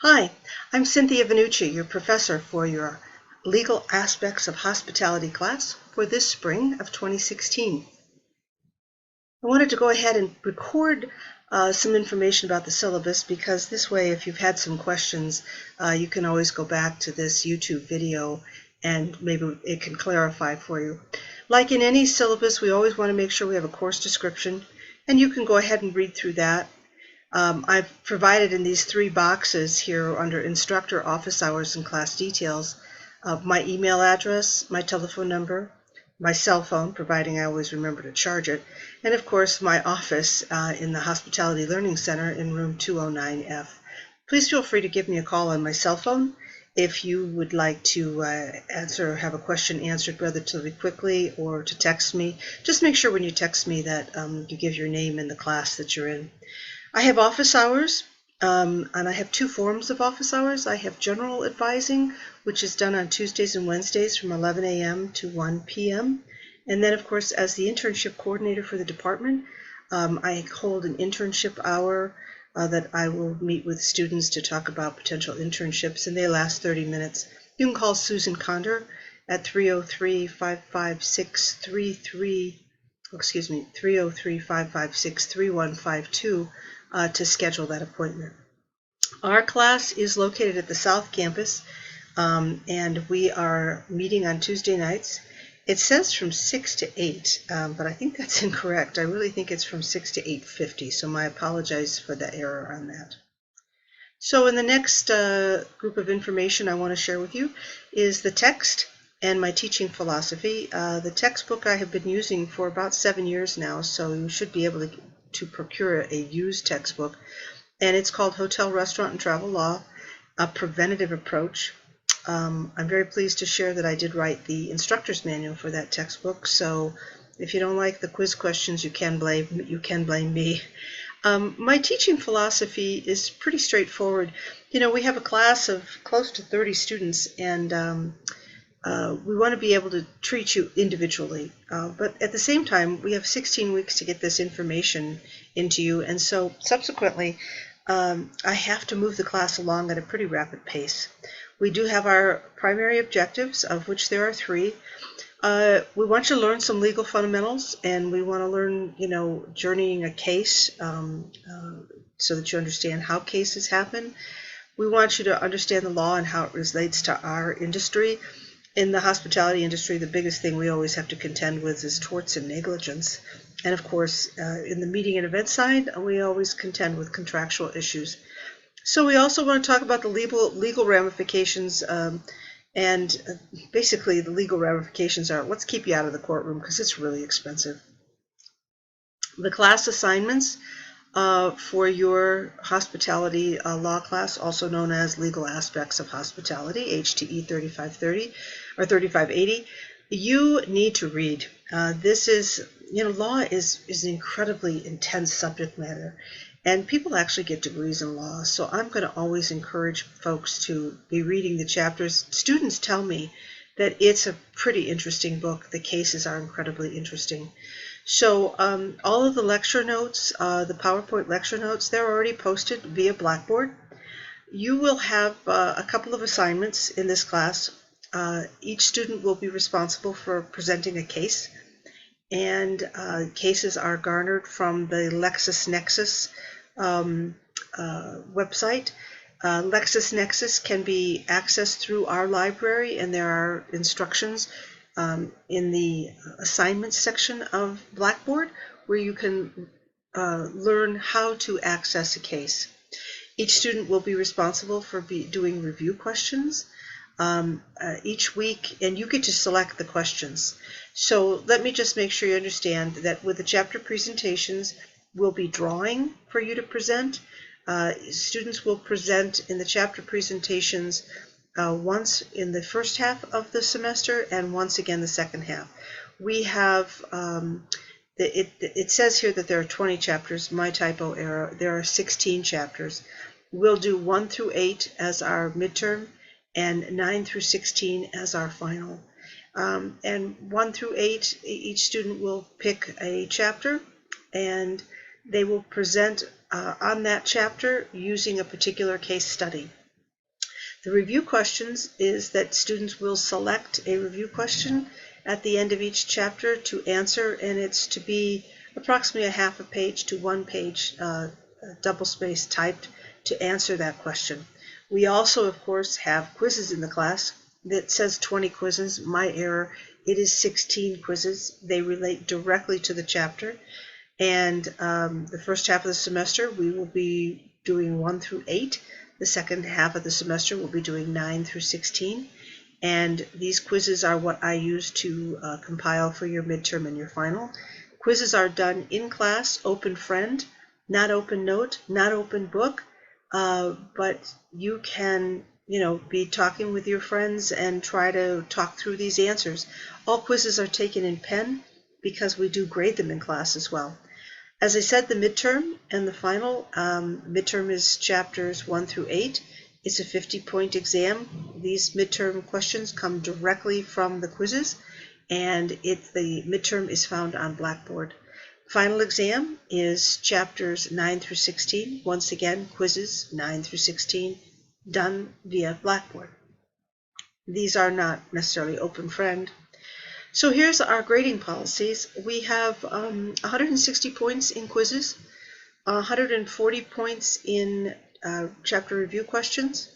Hi, I'm Cynthia Vanucci, your professor for your Legal Aspects of Hospitality class for this spring of 2016. I wanted to go ahead and record some information about the syllabus because this way, if you've had some questions, you can always go back to this YouTube video and maybe it can clarify for you. Like in any syllabus, we always want to make sure we have a course description, and you can go ahead and read through that. I've provided in these three boxes here under Instructor, Office Hours, and Class Details my email address, my telephone number, my cell phone, providing I always remember to charge it, and of course my office in the Hospitality Learning Center in room 209F. Please feel free to give me a call on my cell phone if you would like to answer or have a question answered relatively quickly, or to text me. Just make sure when you text me that you give your name and the class that you're in. I have office hours, and I have two forms of office hours. I have general advising, which is done on Tuesdays and Wednesdays from 11 a.m. to 1 p.m. And then, of course, as the internship coordinator for the department, I hold an internship hour that I will meet with students to talk about potential internships, and they last 30 minutes. You can call Susan Condor at 303-556-3152 to schedule that appointment. Our class is located at the South Campus, and we are meeting on Tuesday nights. It says from 6 to 8, but I think that's incorrect. I really think it's from 6 to 8:50, so I apologize for the error on that. So in the next group of information I want to share with you is the text and my teaching philosophy. The textbook I have been using for about 7 years now, so you should be able to procure a used textbook, and it's called Hotel, Restaurant, and Travel Law, a Preventative Approach. I'm very pleased to share that I did write the instructor's manual for that textbook, so if you don't like the quiz questions, you can blame me. My teaching philosophy is pretty straightforward. You know, we have a class of close to 30 students, and we want to be able to treat you individually, but at the same time, we have 16 weeks to get this information into you, and so subsequently, I have to move the class along at a pretty rapid pace. We do have our primary objectives, of which there are three. We want you to learn some legal fundamentals, and we want to learn, journeying a case so that you understand how cases happen. We want you to understand the law and how it relates to our industry. In the hospitality industry, the biggest thing we always have to contend with is torts and negligence. And of course, in the meeting and event side, we always contend with contractual issues. So we also want to talk about the legal ramifications, and basically the legal ramifications are, let's keep you out of the courtroom because it's really expensive. The class assignments for your hospitality law class, also known as Legal Aspects of Hospitality, HTE 3530 or 3580, you need to read. This is, law is an incredibly intense subject matter, and people actually get degrees in law, so I'm going to always encourage folks to be reading the chapters. Students tell me that it's a pretty interesting book. The cases are incredibly interesting. So all of the lecture notes, the PowerPoint lecture notes, they're already posted via Blackboard. You will have a couple of assignments in this class. Each student will be responsible for presenting a case, and cases are garnered from the LexisNexis website. LexisNexis can be accessed through our library, and there are instructions in the assignments section of Blackboard where you can learn how to access a case. Each student will be responsible for doing review questions each week, and you get to select the questions. So let me just make sure you understand that with the chapter presentations, we'll be drawing for you to present. Students will present in the chapter presentations once in the first half of the semester and once again the second half. We have, it says here that there are 20 chapters, my typo error. There are 16 chapters. We'll do 1 through 8 as our midterm and 9 through 16 as our final. And 1 through 8, each student will pick a chapter, and they will present on that chapter using a particular case study. The review questions is that students will select a review question at the end of each chapter to answer, and it's to be approximately a half a page to 1 page, double-spaced typed, to answer that question. We also, of course, have quizzes in the class. That says 20 quizzes. My error. It is 16 quizzes. They relate directly to the chapter. And the first half of the semester, we will be doing 1 through 8. The second half of the semester, we'll be doing 9 through 16. And these quizzes are what I use to compile for your midterm and your final. Quizzes are done in class, open friend, not open note, not open book, but you can, be talking with your friends and try to talk through these answers. All quizzes are taken in pen because we do grade them in class as well. As I said, the midterm and the final, midterm is chapters 1 through 8. It's a 50-point exam. These midterm questions come directly from the quizzes, and the midterm is found on Blackboard. Final exam is chapters 9 through 16. Once again, quizzes 9 through 16 done via Blackboard. These are not necessarily open friend. So here's our grading policies. We have 160 points in quizzes, 140 points in chapter review questions.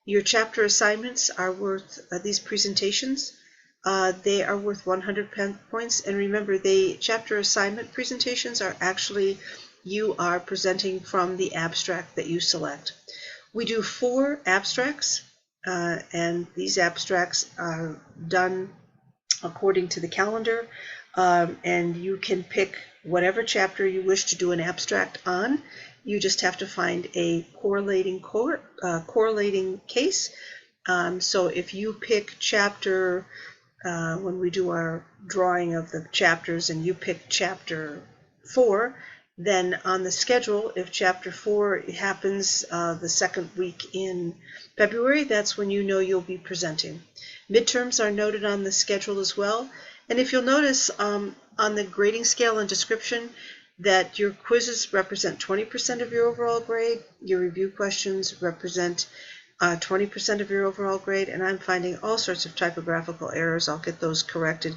Your chapter assignments are worth, these presentations, they are worth 100 points. And remember, the chapter assignment presentations are actually, you are presenting from the abstract that you select. We do 4 abstracts, and these abstracts are done according to the calendar, and you can pick whatever chapter you wish to do an abstract on. You just have to find a correlating case. So if you pick chapter, when we do our drawing of the chapters, and you pick chapter 4, then on the schedule, if chapter 4 happens the second week in February, that's when you know you'll be presenting. Midterms are noted on the schedule as well. And if you'll notice on the grading scale and description that your quizzes represent 20% of your overall grade, your review questions represent 20% of your overall grade, and I'm finding all sorts of typographical errors. I'll get those corrected.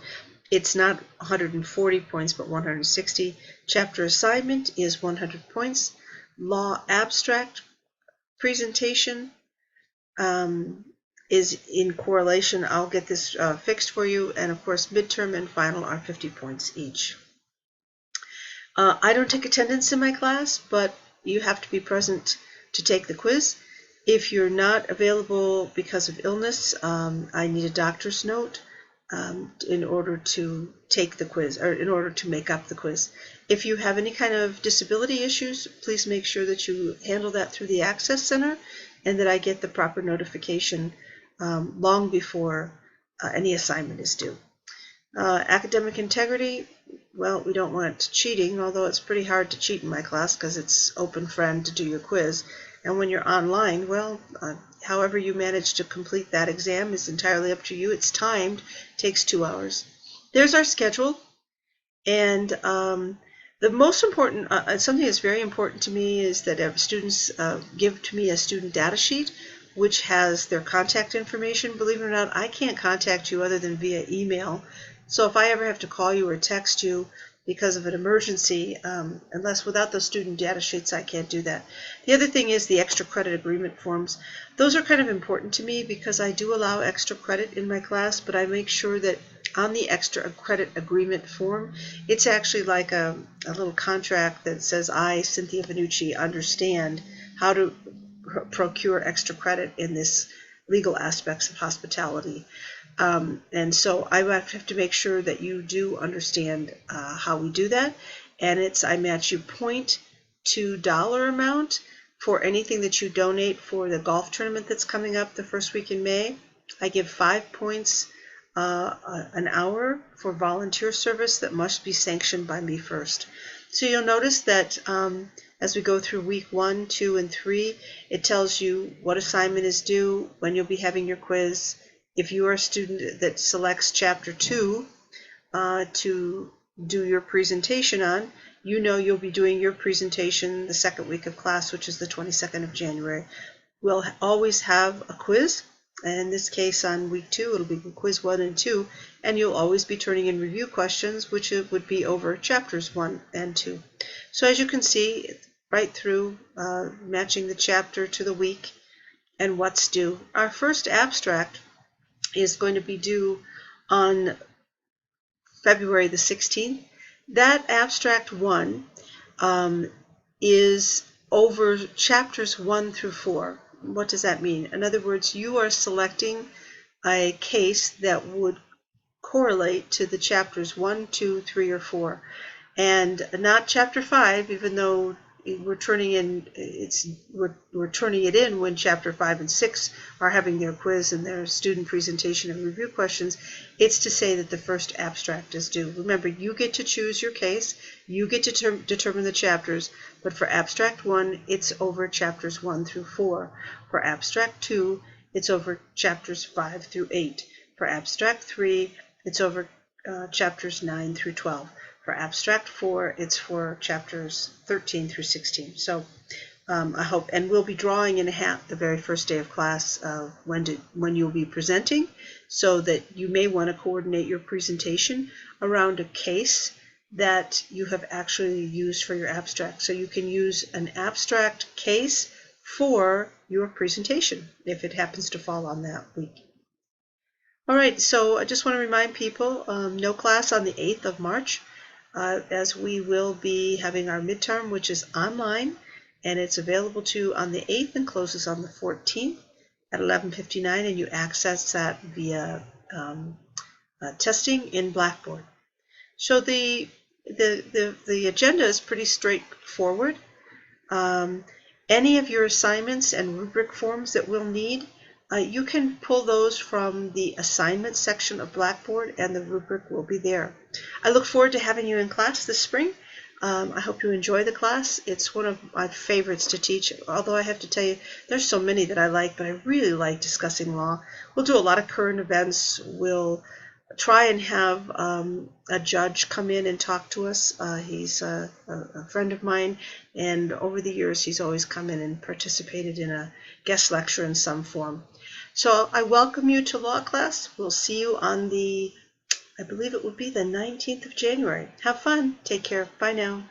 It's not 140 points, but 160. Chapter assignment is 100 points. Law abstract presentation is in correlation. I'll get this fixed for you. And of course, midterm and final are 50 points each. I don't take attendance in my class, but you have to be present to take the quiz. If you're not available because of illness, I need a doctor's note in order to take the quiz, or in order to make up the quiz. If you have any kind of disability issues, please make sure that you handle that through the Access Center, and that I get the proper notification long before any assignment is due. Academic integrity, well, we don't want cheating, although it's pretty hard to cheat in my class because it's open friend to do your quiz. And when you're online, well, however you manage to complete that exam is entirely up to you. It's timed, takes 2 hours. There's our schedule. And the most important, something that's very important to me is that students give to me a student data sheet, which has their contact information. Believe it or not, I can't contact you other than via email. So if I ever have to call you or text you because of an emergency, without those student data sheets, I can't do that. The other thing is the extra credit agreement forms. Those are kind of important to me because I do allow extra credit in my class, but I make sure that on the extra credit agreement form, it's actually like a little contract that says, I, Cynthia Vanucci, understand how to procure extra credit in this legal aspects of hospitality. And so I have to make sure that you do understand how we do that. And I match you point to dollar amount for anything that you donate for the golf tournament that's coming up the first week in May. I give 5 points an hour for volunteer service that must be sanctioned by me first. So you'll notice that as we go through week 1, 2, and 3, it tells you what assignment is due, when you'll be having your quiz. If you are a student that selects chapter 2 to do your presentation on, you know you'll be doing your presentation the second week of class, which is the 22nd of January. we'll always have a quiz. And in this case, on week 2, it'll be quiz 1 and 2, and you'll always be turning in review questions, which would be over chapters 1 and 2. So as you can see, right through, matching the chapter to the week and what's due. Our first abstract is going to be due on February the 16th. That abstract 1 is over chapters 1 through 4. What does that mean? In other words, you are selecting a case that would correlate to the chapters 1, 2, 3, or 4, and not chapter 5, even though we're turning it in when chapter 5 and 6 are having their quiz and their student presentation and review questions. It's to say that the first abstract is due. Remember, you get to choose your case, you get to determine the chapters, but for abstract 1, it's over chapters 1 through 4. For abstract 2, it's over chapters 5 through 8. For abstract 3, it's over chapters 9 through 12. For abstract 4, it's for chapters 13 through 16. So I hope, and we'll be drawing in a hat the very first day of class when you'll be presenting, so that you may want to coordinate your presentation around a case that you have actually used for your abstract. So you can use an abstract case for your presentation if it happens to fall on that week. All right, so I just want to remind people, no class on the 8th of March. As we will be having our midterm, which is online, and it's available to you on the 8th and closes on the 14th at 11:59, and you access that via testing in Blackboard. So the agenda is pretty straightforward. Any of your assignments and rubric forms that we'll need, you can pull those from the assignment section of Blackboard, and the rubric will be there. I look forward to having you in class this spring. I hope you enjoy the class. It's one of my favorites to teach, although I have to tell you, there's so many that I like, but I really like discussing law. We'll do a lot of current events. We'll try and have a judge come in and talk to us. He's a friend of mine, and over the years he's always come in and participated in a guest lecture in some form. So I welcome you to law class. We'll see you on I believe it would be the 19th of January. Have fun. Take care. Bye now.